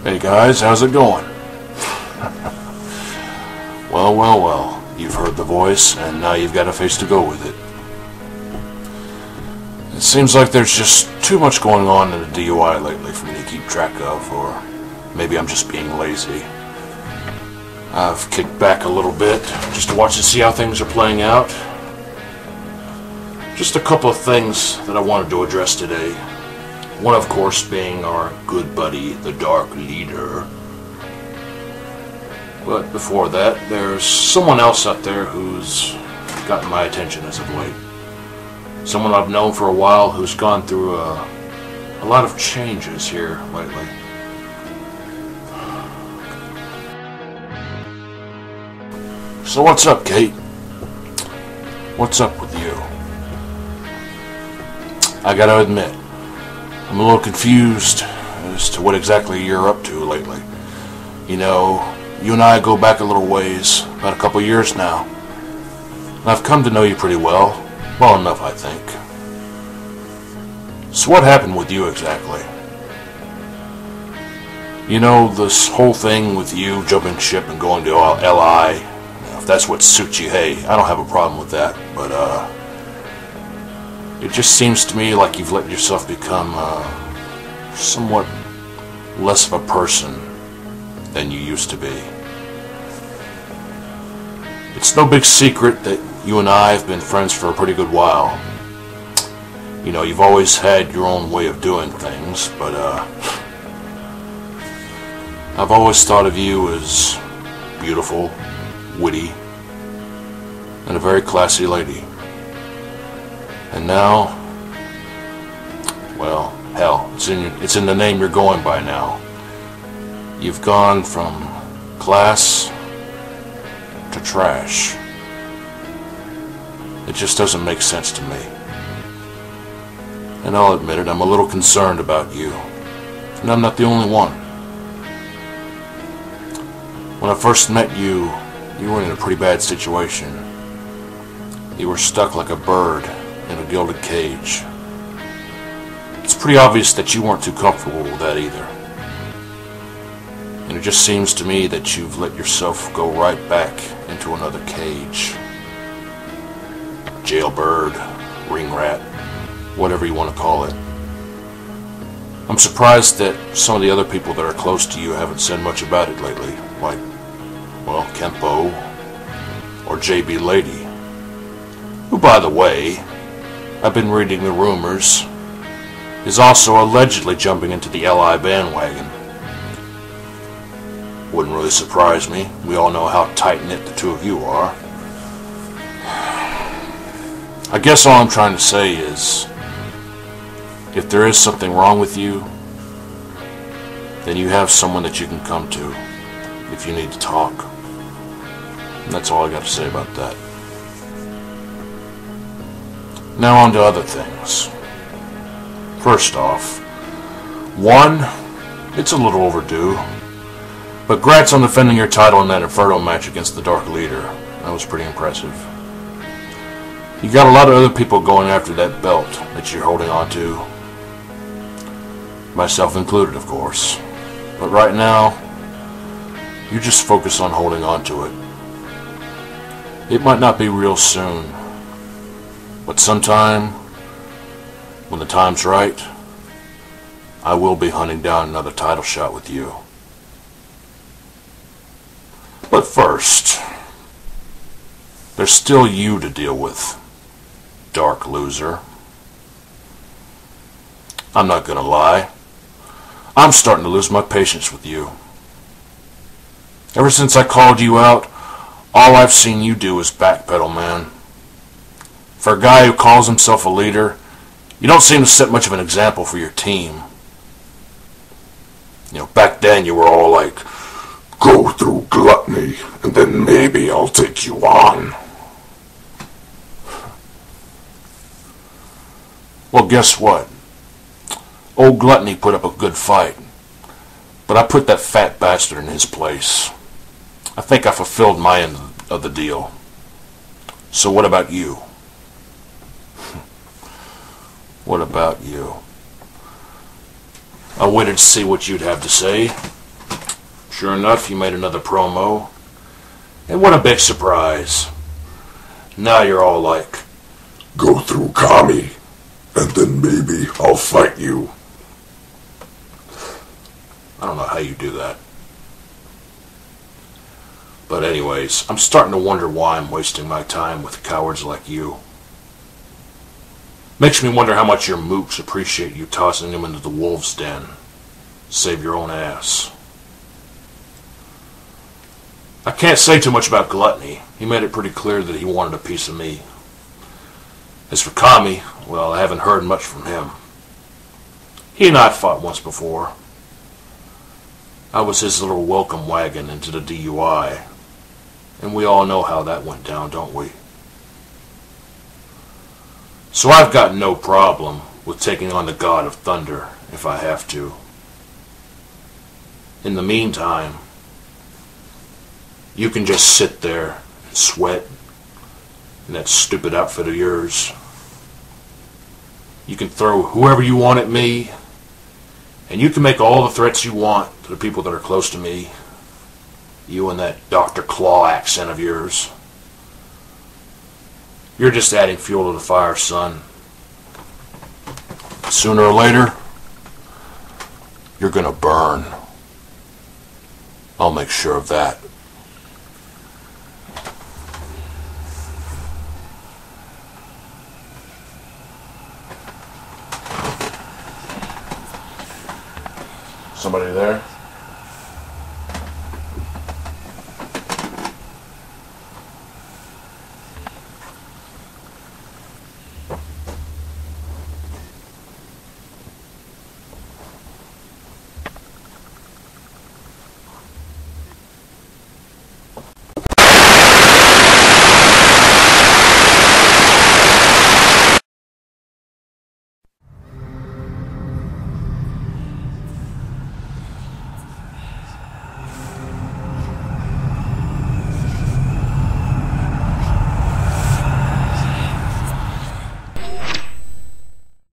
Hey guys, how's it going? Well, you've heard the voice, and now you've got a face to go with it. It seems like there's just too much going on in the DUI lately for me to keep track of, or maybe I'm just being lazy. I've kicked back a little bit, just to watch and see how things are playing out. Just a couple of things that I wanted to address today. One, of course, being our good buddy, the Dark Leader. But before that, there's someone else out there who's gotten my attention as of late. Someone I've known for a while who's gone through a lot of changes here lately. So what's up, Kate? What's up with you? I gotta admit, I'm a little confused as to what exactly you're up to lately. You know, you and I go back a little ways, about a couple years now. And I've come to know you pretty well enough, I think. So what happened with you exactly? You know, this whole thing with you jumping ship and going to LI, if that's what suits you, hey, I don't have a problem with that, but it just seems to me like you've let yourself become somewhat less of a person than you used to be. It's no big secret that you and I have been friends for a pretty good while. You know, you've always had your own way of doing things, but I've always thought of you as beautiful, witty, and a very classy lady. And now, well, hell, it's in the name you're going by now. You've gone from class to trash. It just doesn't make sense to me. And I'll admit it, I'm a little concerned about you. And I'm not the only one. When I first met you, you were in a pretty bad situation. You were stuck like a bird in a gilded cage. It's pretty obvious that you weren't too comfortable with that either. And it just seems to me that you've let yourself go right back into another cage. Jailbird, ring rat, whatever you want to call it. I'm surprised that some of the other people that are close to you haven't said much about it lately, like, well, Kempo or JB Lady, who, by the way, I've been reading the rumors, is also allegedly jumping into the LI bandwagon. Wouldn't really surprise me. We all know how tight-knit the two of you are. I guess all I'm trying to say is, if there is something wrong with you, then you have someone that you can come to if you need to talk. And that's all I got to say about that. Now on to other things. First off, one, it's a little overdue, but grats on defending your title in that Inferno match against the Dark Leader. That was pretty impressive. You got a lot of other people going after that belt that you're holding on to. Myself included, of course. But right now, you just focus on holding on to it. It might not be real soon, but sometime, when the time's right, I will be hunting down another title shot with you. But first, there's still you to deal with, Dark Loser. I'm not gonna lie, I'm starting to lose my patience with you. Ever since I called you out, all I've seen you do is backpedal, man. For a guy who calls himself a leader, you don't seem to set much of an example for your team. You know, back then you were all like, go through gluttony, and then maybe I'll take you on. Well, guess what? Old Gluttony put up a good fight, but I put that fat bastard in his place. I think I fulfilled my end of the deal. So what about you? What about you? I waited to see what you'd have to say. Sure enough, you made another promo. And what a big surprise. Now you're all like, go through Kami, and then maybe I'll fight you. I don't know how you do that. But anyways, I'm starting to wonder why I'm wasting my time with cowards like you. Makes me wonder how much your mooks appreciate you tossing them into the wolves' den. Save your own ass. I can't say too much about Gluttony. He made it pretty clear that he wanted a piece of me. As for Kami, well, I haven't heard much from him. He and I fought once before. I was his little welcome wagon into the DUI. And we all know how that went down, don't we? So I've got no problem with taking on the God of Thunder if I have to. In the meantime, you can just sit there and sweat in that stupid outfit of yours. You can throw whoever you want at me, and you can make all the threats you want to the people that are close to me. You and that Dr. Claw accent of yours. You're just adding fuel to the fire, son. Sooner or later, you're gonna burn. I'll make sure of that. Somebody there?